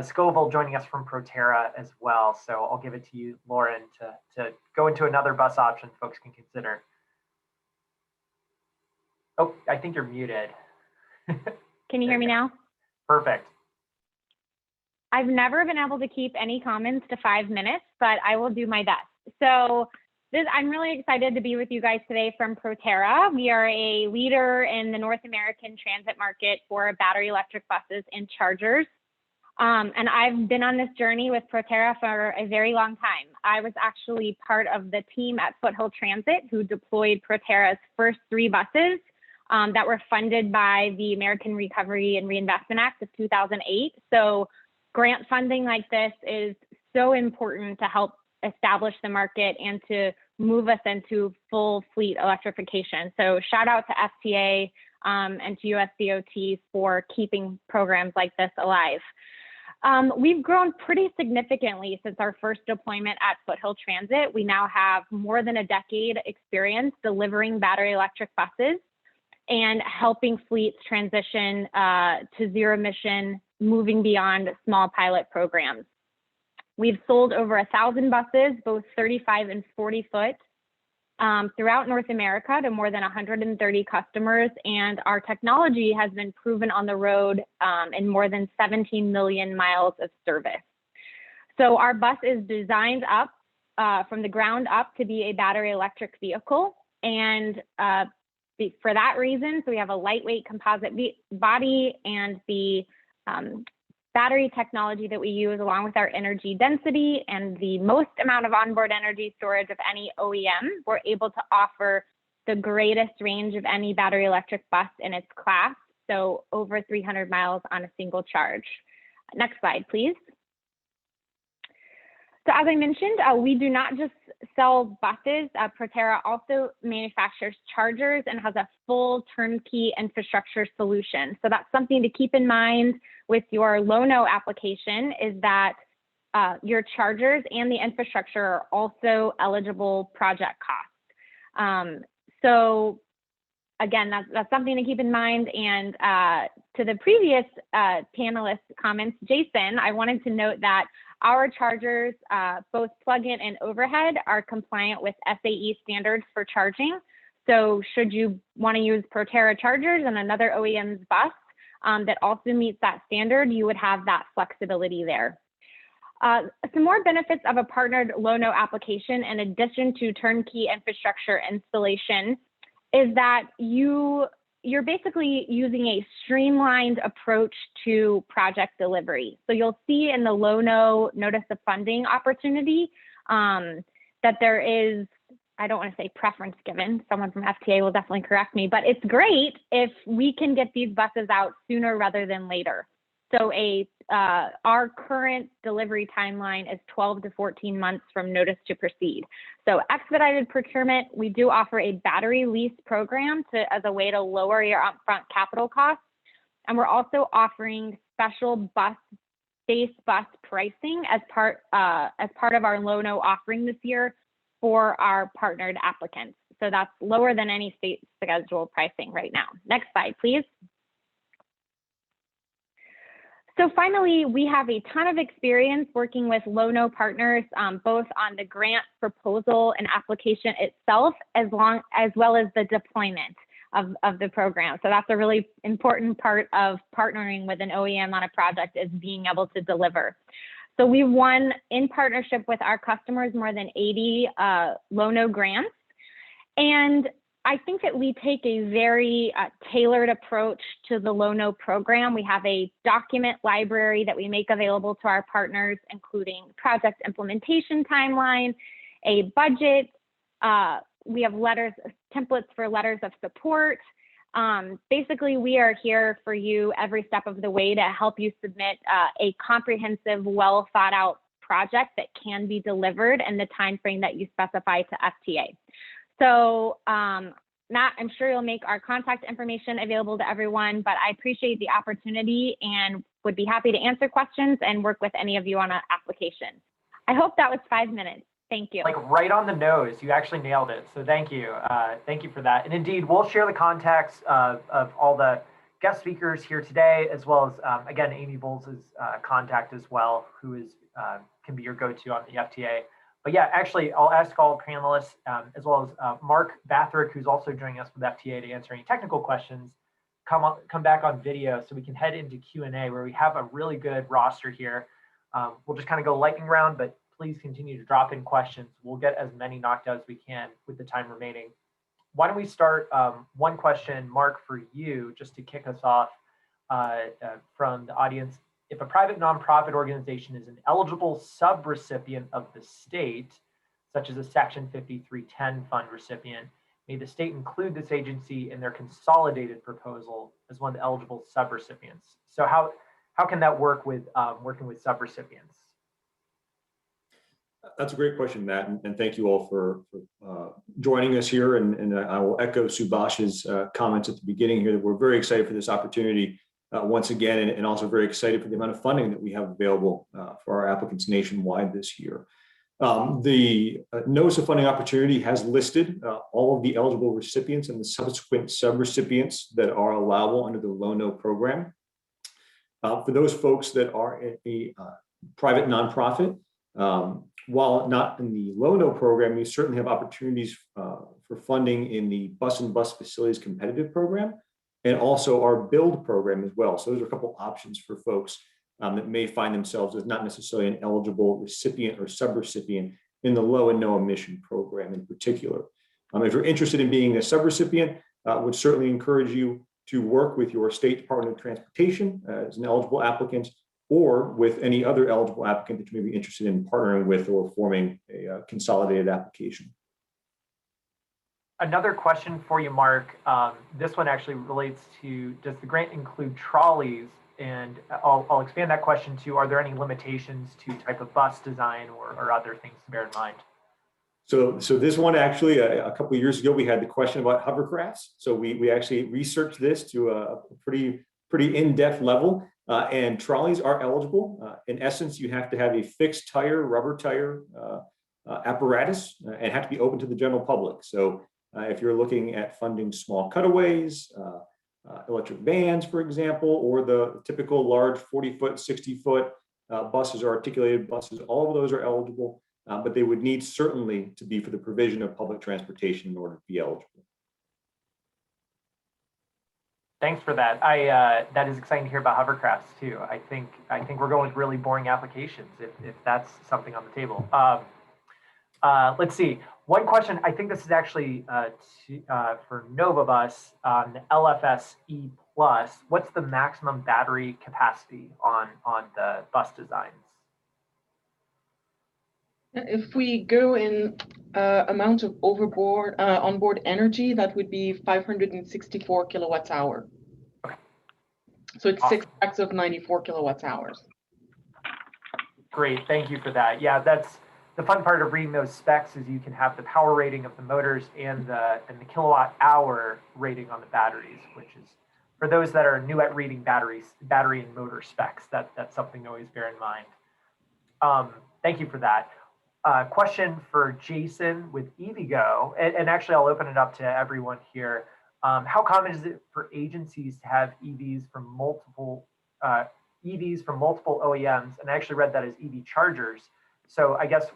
Scoville joining us from Proterra as well. So I'll give it to you, Lauren, to go into another bus option folks can consider. Oh, I think you're muted. Can you hear me now? Perfect. I've never been able to keep any comments to 5 minutes, but I will do my best. So I'm really excited to be with you guys today from Proterra. We are a leader in the North American transit market for battery electric buses and chargers. And I've been on this journey with Proterra for a very long time. I was actually part of the team at Foothill Transit who deployed Proterra's first 3 buses that were funded by the American Recovery and Reinvestment Act of 2008. So grant funding like this is so important to help establish the market and to move us into full fleet electrification. So shout out to FTA and to US DOT for keeping programs like this alive. We've grown pretty significantly since our first deployment at Foothill Transit. We now have more than a decade experience delivering battery electric buses and helping fleets transition to zero emission, moving beyond small pilot programs. We've sold over 1,000 buses, both 35 and 40 foot, throughout North America to more than 130 customers, and our technology has been proven on the road in more than 17 million miles of service. So our bus is designed up from the ground up to be a battery electric vehicle, and for that reason, so we have a lightweight composite body, and the battery technology that we use, along with our energy density and the most amount of onboard energy storage of any OEM, we're able to offer the greatest range of any battery electric bus in its class, so over 300 miles on a single charge. Next slide, please. So as I mentioned, we do not just sell buses. Proterra also manufactures chargers and has a full turnkey infrastructure solution. So that's something to keep in mind with your Low-No application, is that your chargers and the infrastructure are also eligible project costs. So again, that's something to keep in mind. And to the previous panelist comments, Jason, I wanted to note that our chargers, both plug-in and overhead, are compliant with SAE standards for charging. So should you want to use Proterra chargers and another OEM's bus that also meets that standard, you would have that flexibility there. Some more benefits of a partnered Low-No application, in addition to turnkey infrastructure installation, is that you're basically using a streamlined approach to project delivery. So you'll see in the Low-No notice of funding opportunity that there is I don't want to say preference given, someone from FTA will definitely correct me, but it's great if we can get these buses out sooner rather than later. So our current delivery timeline is 12 to 14 months from notice to proceed. So expedited procurement, we do offer a battery lease program as a way to lower your upfront capital costs. And we're also offering special base bus pricing as part of our Low-No offering this year for our partnered applicants. So that's lower than any state schedule pricing right now. Next slide, please. So finally, we have a ton of experience working with Low-No partners, both on the grant proposal and application itself, as well as the deployment of the program. So that's a really important part of partnering with an OEM on a project, is being able to deliver. So we won, in partnership with our customers, more than 80 Low-No grants. And I think that we take a very tailored approach to the Low-No program. We have a document library that we make available to our partners, including project implementation timeline, a budget. We have templates for letters of support. Basically, we are here for you every step of the way to help you submit a comprehensive, well thought out project that can be delivered in the time frame that you specify to FTA. So Matt, I'm sure you'll make our contact information available to everyone, but I appreciate the opportunity and would be happy to answer questions and work with any of you on an application. I hope that was 5 minutes. Thank you. Like right on the nose, you actually nailed it. So thank you. Thank you for that. And indeed, we'll share the contacts of all the guest speakers here today, as well as, again, Amy Bowles' contact as well, who is can be your go-to on the FTA. But yeah, actually, I'll ask all panelists, as well as Mark Bathrick, who's also joining us with FTA, to answer any technical questions, come back on video so we can head into Q&A, where we have a really good roster here. We'll just kind of go lightning round, but please continue to drop in questions. We'll get as many knocked out as we can with the time remaining. Why don't we start one question, Mark, for you, just to kick us off from the audience. If a private nonprofit organization is an eligible subrecipient of the state, such as a Section 5310 fund recipient, may the state include this agency in their consolidated proposal as one of the eligible subrecipients? So how can that work with working with subrecipients? That's a great question, Matt, and thank you all for joining us here. And I will echo Subhash's comments at the beginning here that we're very excited for this opportunity once again, and also very excited for the amount of funding that we have available for our applicants nationwide this year. The Notice of Funding Opportunity has listed all of the eligible recipients and the subsequent subrecipients that are allowable under the Low-No program. For those folks that are a private nonprofit, while not in the Low-No program, you certainly have opportunities for funding in the Bus and Bus Facilities Competitive Program, and also our Build program as well. So those are a couple options for folks that may find themselves as not necessarily an eligible recipient or subrecipient in the Low and No Emission program in particular. If you're interested in being a subrecipient, would certainly encourage you to work with your State Department of Transportation as an eligible applicant, or with any other eligible applicant that you may be interested in partnering with or forming a consolidated application. Another question for you, Mark. This one actually relates to, does the grant include trolleys? And I'll expand that question to, are there any limitations to type of bus design or other things to bear in mind? So this one actually, a couple of years ago, we had the question about hovercrafts. So we actually researched this to a pretty in-depth level. And trolleys are eligible. In essence, you have to have a fixed tire, rubber tire apparatus, and have to be open to the general public. So if you're looking at funding small cutaways, electric vans, for example, or the typical large 40-foot, 60-foot buses or articulated buses, all of those are eligible, but they would need certainly to be for the provision of public transportation in order to be eligible. Thanks for that. That is exciting to hear about hovercrafts too. I think we're going with really boring applications if that's something on the table. Let's see. One question. I think this is actually for Novabus on the LFSE Plus. What's the maximum battery capacity on the bus designs? If we go in amount of onboard energy, that would be 564 kilowatts hour. So it's Awesome. 6 packs of 94 kilowatts hours. Great, thank you for that. Yeah, that's the fun part of reading those specs, is you can have the power rating of the motors and the kilowatt hour rating on the batteries, which is, for those that are new at reading battery and motor specs, that's something to always bear in mind. Thank you for that. Question for Jason with EVgo, and actually I'll open it up to everyone here. How common is it for agencies to have EVs from multiple OEMs? And I actually read that as EV chargers. So I guess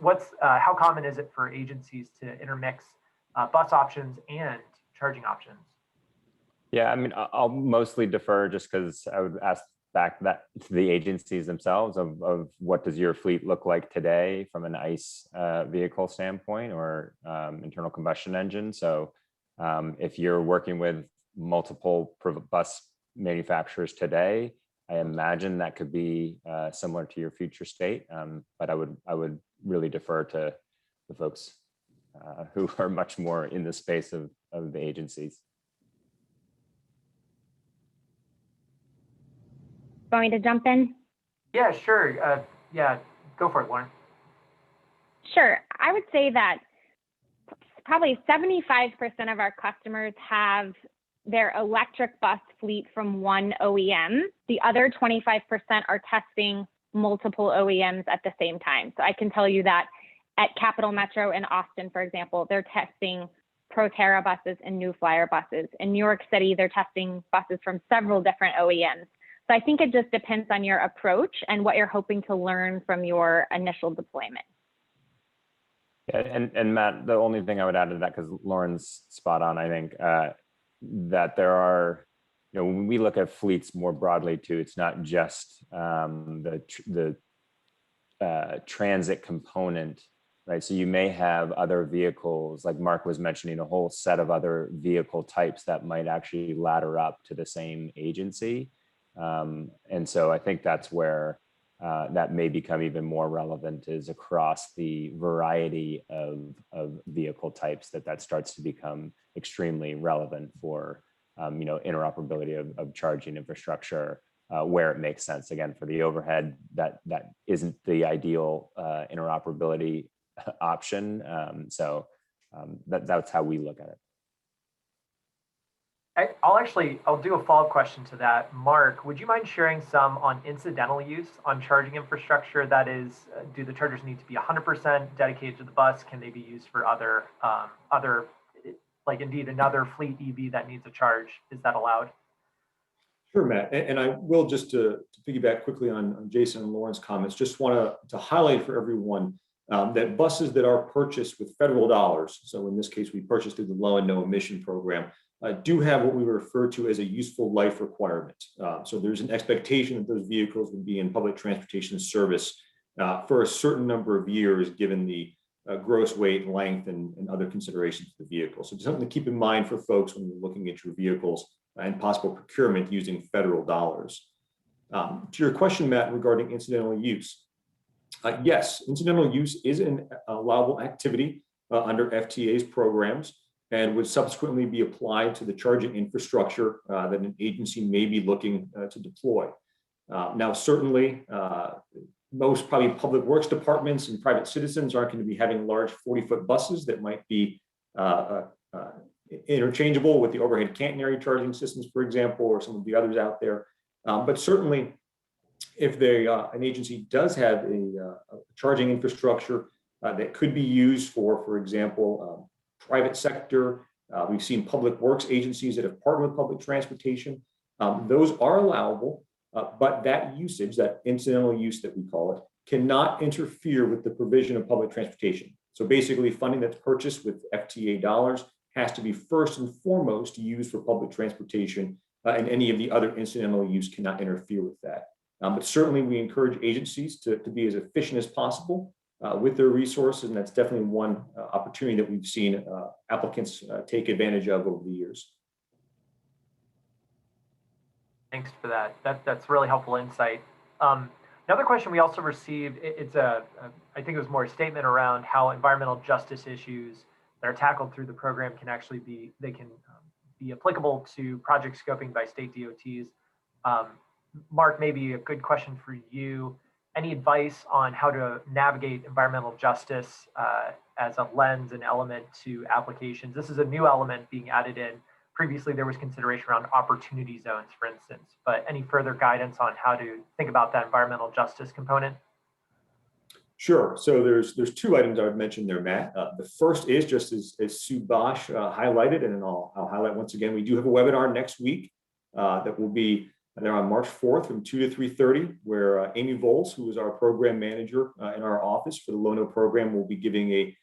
how common is it for agencies to intermix bus options and charging options? Yeah, I mean, I'll mostly defer just because I would ask back that to the agencies themselves of what does your fleet look like today from an ICE vehicle standpoint or internal combustion engine. So if you're working with multiple bus manufacturers today, I imagine that could be similar to your future state, but I would really defer to the folks who are much more in the space of the agencies. Going to jump in? Yeah, sure. Yeah, go for it, Lauren. Sure. I would say that probably 75% of our customers have their electric bus fleet from one OEM. The other 25% are testing multiple OEMs at the same time. So I can tell you that at Capital Metro in Austin, for example, they're testing Proterra buses and New Flyer buses. In New York City, they're testing buses from several different OEMs. So I think it just depends on your approach and what you're hoping to learn from your initial deployment. Yeah, and Matt, the only thing I would add to that, because Lauren's spot on, I think, that there are, when we look at fleets more broadly too, it's not just the transit component, right? So you may have other vehicles, like Mark was mentioning, a whole set of other vehicle types that might actually ladder up to the same agency. And so I think that's where that may become even more relevant, is across the variety of vehicle types that starts to become extremely relevant for interoperability of charging infrastructure where it makes sense. Again, for the overhead, that isn't the ideal interoperability option. So that's how we look at it. I'll do a follow-up question to that. Mark, would you mind sharing some on incidental use on charging infrastructure? That is, do the chargers need to be 100% dedicated to the bus? Can they be used for other, like indeed another fleet EV that needs a charge? Is that allowed? Sure, Matt. And I will, just to piggyback quickly on Jason and Lauren's comments, just want to highlight for everyone that buses that are purchased with federal dollars, so in this case, we purchased through the Low and No Emission Program, do have what we refer to as a useful life requirement. So there's an expectation that those vehicles would be in public transportation service for a certain number of years, given the gross weight, length, and other considerations of the vehicle. So something to keep in mind for folks when you're looking at your vehicles and possible procurement using federal dollars. To your question, Matt, regarding incidental use, yes, incidental use is an allowable activity under FTA's programs, and would subsequently be applied to the charging infrastructure that an agency may be looking to deploy. Now, certainly, most probably public works departments and private citizens aren't going to be having large 40-foot buses that might be interchangeable with the overhead catenary charging systems, for example, or some of the others out there. But certainly, if an agency does have a charging infrastructure that could be used for example, private sector, we've seen public works agencies that have partnered with public transportation. Those are allowable, but that usage, that incidental use that we call it, cannot interfere with the provision of public transportation. So basically, funding that's purchased with FTA dollars has to be first and foremost used for public transportation, and any of the other incidental use cannot interfere with that. But certainly, we encourage agencies to be as efficient as possible with their resources, and that's definitely one opportunity that we've seen applicants take advantage of over the years. Thanks for that. That's really helpful insight. Another question we also received, I think it was more a statement around how environmental justice issues that are tackled through the program can actually be applicable to project scoping by state DOTs. Mark, maybe a good question for you. Any advice on how to navigate environmental justice as a lens and element to applications? This is a new element being added in. Previously, there was consideration around opportunity zones, for instance, but any further guidance on how to think about that environmental justice component? Sure. So there's two items I would mention there, Matt. The first is just as Subhash highlighted, and I'll highlight once again, we do have a webinar next week that will be there on March 4th from 2 to 3:30, where Amy Walsh, who is our program manager in our office for the Low-No program, will be giving a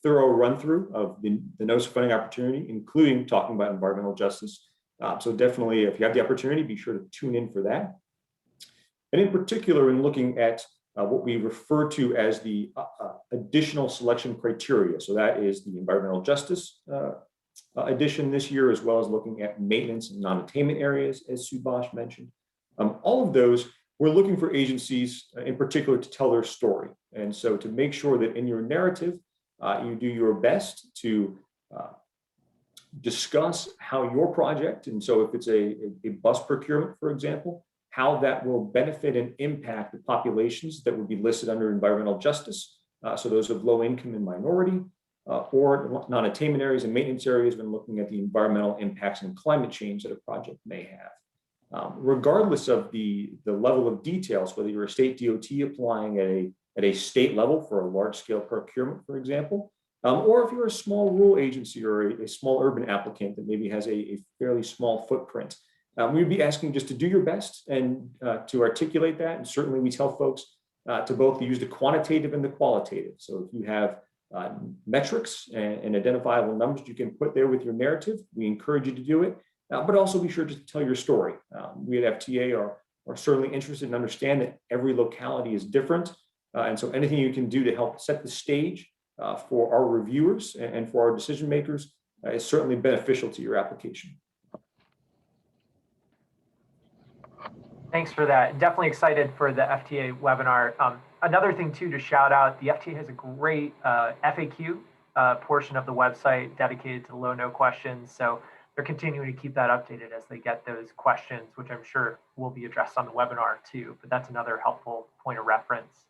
thorough run through of the notice of funding opportunity, including talking about environmental justice. So definitely, if you have the opportunity, be sure to tune in for that. And in particular, in looking at what we refer to as the additional selection criteria. So that is the environmental justice addition this year, as well as looking at maintenance and non-attainment areas, as Subhash mentioned. All of those, we're looking for agencies in particular to tell their story. And so to make sure that in your narrative, you do your best to discuss how your project, and so if it's a bus procurement, for example, how that will benefit and impact the populations that would be listed under environmental justice. So those of low income and minority, or non-attainment areas and maintenance areas when looking at the environmental impacts and climate change that a project may have. Regardless of the level of details, whether you're a state DOT applying at a state level for a large scale procurement, for example, or if you're a small rural agency or a small urban applicant that maybe has a fairly small footprint, we'd be asking just to do your best and to articulate that. And certainly we tell folks to both use the quantitative and the qualitative. So if you have metrics and identifiable numbers you can put there with your narrative, we encourage you to do it, but also be sure to tell your story. We at FTA are certainly interested in understand that every locality is different. And so anything you can do to help set the stage for our reviewers and for our decision makers is certainly beneficial to your application. Thanks for that. Definitely excited for the FTA webinar. Another thing too to shout out, the FTA has a great FAQ portion of the website dedicated to low-no questions. So they're continuing to keep that updated as they get those questions, which I'm sure will be addressed on the webinar too, but that's another helpful point of reference.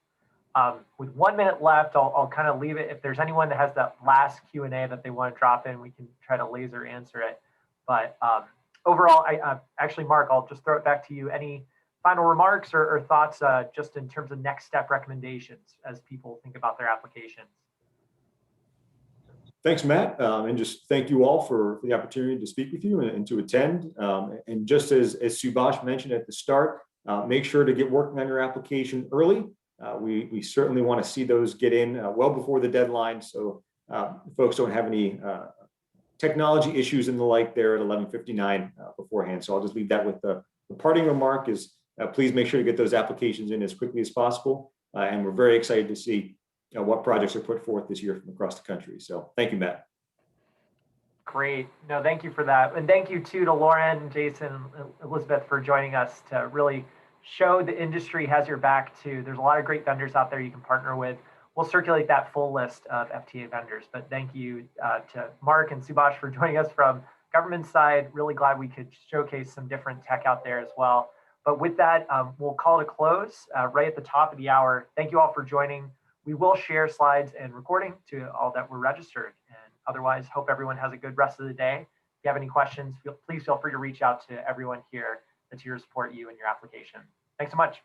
With 1 minute left, I'll kind of leave it. If there's anyone that has that last Q&A that they want to drop in, we can try to laser answer it. But overall, actually, Mark, I'll just throw it back to you. Any final remarks or thoughts just in terms of next step recommendations as people think about their applications? Thanks, Matt. And just thank you all for the opportunity to speak with you and to attend. And just as Subhash mentioned at the start, make sure to get working on your application early. We certainly want to see those get in well before the deadline, so folks don't have any technology issues and the like there at 11:59 beforehand. So I'll just leave that with the parting remark is please make sure to get those applications in as quickly as possible. And we're very excited to see what projects are put forth this year from across the country. So thank you, Matt. Great. No, thank you for that. And thank you too to Lauren, Jason, Elizabeth for joining us to really show the industry has your back too. There's a lot of great vendors out there you can partner with. We'll circulate that full list of FTA vendors, but thank you to Mark and Subhash for joining us from government side. Really glad we could showcase some different tech out there as well. But with that, we'll call it a close right at the top of the hour. Thank you all for joining. We will share slides and recording to all that were registered. And otherwise, hope everyone has a good rest of the day. If you have any questions, please feel free to reach out to everyone here that's here to support you in your application. Thanks so much.